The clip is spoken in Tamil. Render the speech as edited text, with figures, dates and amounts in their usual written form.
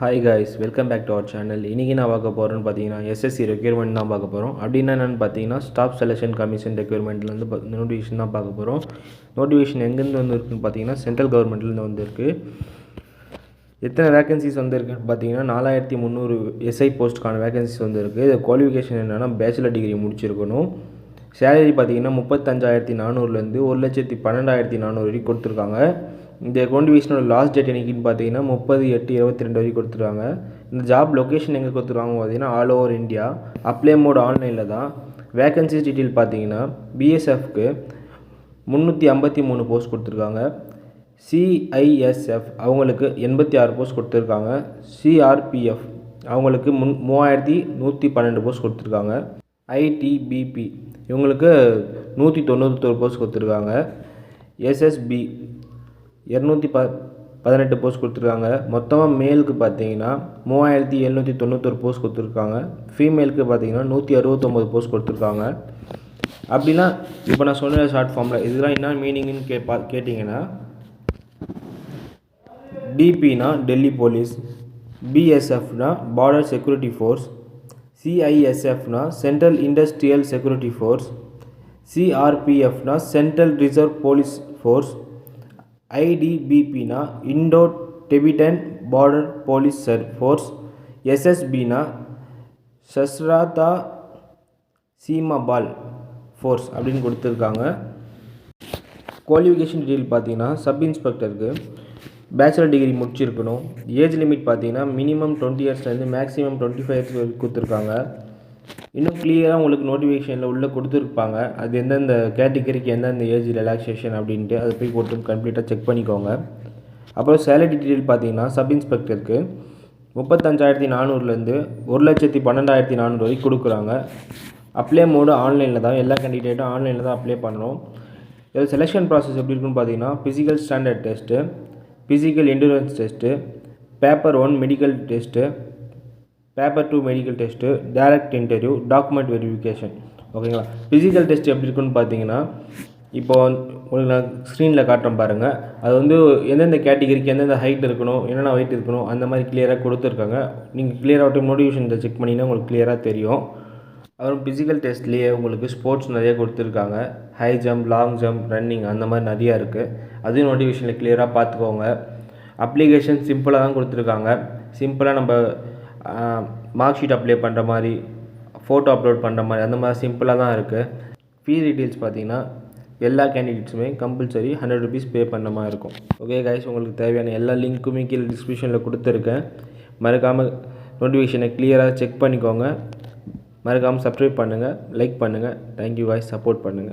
Hi guys, welcome back to our channel. இன்றைக்கி நான் பார்க்க போகிறேன்னு பார்த்தீங்கன்னா எஸ்எஸ்சி ரெக்யூர்மெண்ட் தான் பார்க்க போகிறோம். அப்படின்னா என்னென்னு பார்த்தீங்கன்னா ஸ்டாஃப் செலெக்ஷன் கமிஷன் ரெக்யூர்மெண்ட்லேருந்து நோட்டிஃபிகேஷன் தான் பார்க்க போகிறோம். நோட்டிஃபிகேஷன் எங்கேருந்து வந்துருக்குன்னு பார்த்தீங்கன்னா சென்ட்ரல் கவர்மெண்ட்லேருந்து வந்திருக்கு. எத்தனை வேகன்சிஸ் வந்துருக்குன்னு பார்த்தீங்கன்னா 4300 எஸ்ஐ போஸ்ட்டுக்கான வேகன்சிஸ் வந்துருக்கு. இது குவாலிஃபிகேஷன் என்னென்னா பேச்சுலர் டிகிரி முடிச்சிருக்கணும். சேலரி பார்த்தீங்கன்னா 35,400லேருந்து 1,12,400 வரைக்கும் கொடுத்துருக்காங்க. இந்த நோட்டிஃபிகேஷனோட லாஸ்ட் டேட் என்னைக்குன்னு பார்த்தீங்கன்னா 30/8/22 வரைக்கும் கொடுத்துருக்காங்க. இந்த ஜாப் லொக்கேஷன் எங்கே கொடுத்துருக்காங்க பார்த்தீங்கன்னா all over India. Apply mode ஆன்லைனில் தான். வேகன்சிஸ் டீட்டெயில் பார்த்தீங்கன்னா பிஎஸ்எஃப்க்கு 353 போஸ்ட் கொடுத்துருக்காங்க. சிஐஎஸ்எஃப் அவங்களுக்கு 86 போஸ்ட் கொடுத்துருக்காங்க. சிஆர்பிஎஃப் அவங்களுக்கு 3112 போஸ்ட் கொடுத்துருக்காங்க. ஐடிபிபி இவங்களுக்கு 191 போஸ்ட் கொடுத்துருக்காங்க. எஸ்எஸ்பி 218 போஸ்ட் கொடுத்துருக்காங்க. மொத்தமாக மேலுக்கு பார்த்தீங்கன்னா 3791 போஸ்ட் கொடுத்துருக்காங்க. ஃபீமேலுக்கு பார்த்தீங்கன்னா 169 போஸ்ட் கொடுத்துருக்காங்க. அப்படின்னா இப்போ நான் சொன்ன ஷார்ட் ஃபார்மில் இதெல்லாம் என்ன மீனிங்னு கேட்டிங்கன்னா டிபினா Delhi police, பிஎஸ்எஃப்னா border security force, சிஐஎஸ்எஃப்னா central industrial security force, சிஆர்பிஎஃப்னா central reserve police force, ஐடிபிபினா Indo Tibetan border police force, எஸ்எஸ்பினா சஸ்ராதா Seemabal force அப்படின்னு கொடுத்துருக்காங்க. குவாலிஃபிகேஷன் டீட்டெயில் பார்த்தீங்கன்னா சப் இன்ஸ்பெக்டருக்கு பேச்சுலர் டிகிரி முடிச்சிருக்கணும். ஏஜ் லிமிட் பார்த்தீங்கன்னா மினிமம் 20 இயர்ஸ்லேருந்து மேக்ஸிமம் 25 இயர்ஸ் வரைக்கும் கொடுத்துருக்காங்க. இன்னும் கிளியராக உங்களுக்கு நோட்டிஃபிகேஷனில் உள்ளே கொடுத்துருப்பாங்க. அது எந்தெந்த கேட்டகரிக்கு எந்தெந்த ஏஜ் ரிலாக்ஸேஷன் அப்படின்ட்டு அதை போய் போட்டு கம்ப்ளீட்டாக செக் பண்ணிக்கோங்க. அப்புறம் சேலரி டீட்டெயில் பார்த்தீங்கன்னா சப் இன்ஸ்பெக்டருக்கு 35,400லேருந்து 1,12,400 வரைக்கும் கொடுக்குறாங்க. அப்ளை மோடு ஆன்லைனில் தான். எல்லா கேண்டிடேட்டும் ஆன்லைனில் தான் அப்ளை பண்ணணும். இதில் செலெக்ஷன் ப்ராசஸ் எப்படி இருக்குன்னு பார்த்தீங்கன்னா physical standard test, physical endurance test, paper 1 medical test, paper 2 medical test, direct interview, document verification. ஓகேங்களா. ஃபிசிக்கல் டெஸ்ட் எப்படி இருக்குன்னு பார்த்தீங்கன்னா இப்போ உங்களுக்கு நான் ஸ்க்ரீனில் காட்டுறேன் பாருங்கள். அது வந்து எந்தெந்த கேட்டகரிக்கு எந்தெந்த ஹைட் இருக்கணும், என்னென்ன வெயிட் இருக்கணும் அந்த மாதிரி கிளியராக கொடுத்துருக்காங்க. நீங்கள் கிளியராக நோட்டிஃபிகேஷன் செக் பண்ணிங்கன்னா உங்களுக்கு கிளியராக தெரியும். அப்புறம் ஃபிசிக்கல் டெஸ்ட்லேயே உங்களுக்கு ஸ்போர்ட்ஸ் நிறைய கொடுத்துருக்காங்க. High jump, long jump, running அந்த மாதிரி நிறையா இருக்குது. அதையும் நோட்டிஃபிகேஷனில் கிளியராக பார்த்துக்கோங்க. அப்ளிகேஷன் சிம்பிளாக தான் கொடுத்துருக்காங்க. சிம்பிளாக நம்ம மார்க் ஷீட் அப்ளை பண்ணுற மாதிரி, ஃபோட்டோ அப்லோட் பண்ணுற மாதிரி அந்த மாதிரி சிம்பிளாக தான் இருக்குது. ஃபீ டீட்டெயில்ஸ் பார்த்தீங்கன்னா எல்லா கேண்டிடேட்ஸுமே கம்பல்சரி 100 rupees பே பண்ண மாதிரி இருக்கும். ஓகே கைஸ், உங்களுக்கு தேவையான எல்லா லிங்க்குமே கீழே டிஸ்கிரிப்ஷனில் கொடுத்துருக்கேன். மறக்காமல் நோட்டிஃபிகேஷனை கிளியராக செக் பண்ணிக்கோங்க. மறக்காமல் சப்ஸ்கிரைப் பண்ணுங்கள், லைக் பண்ணுங்கள். தேங்க்யூ கைஸ், சப்போர்ட் பண்ணுங்கள்.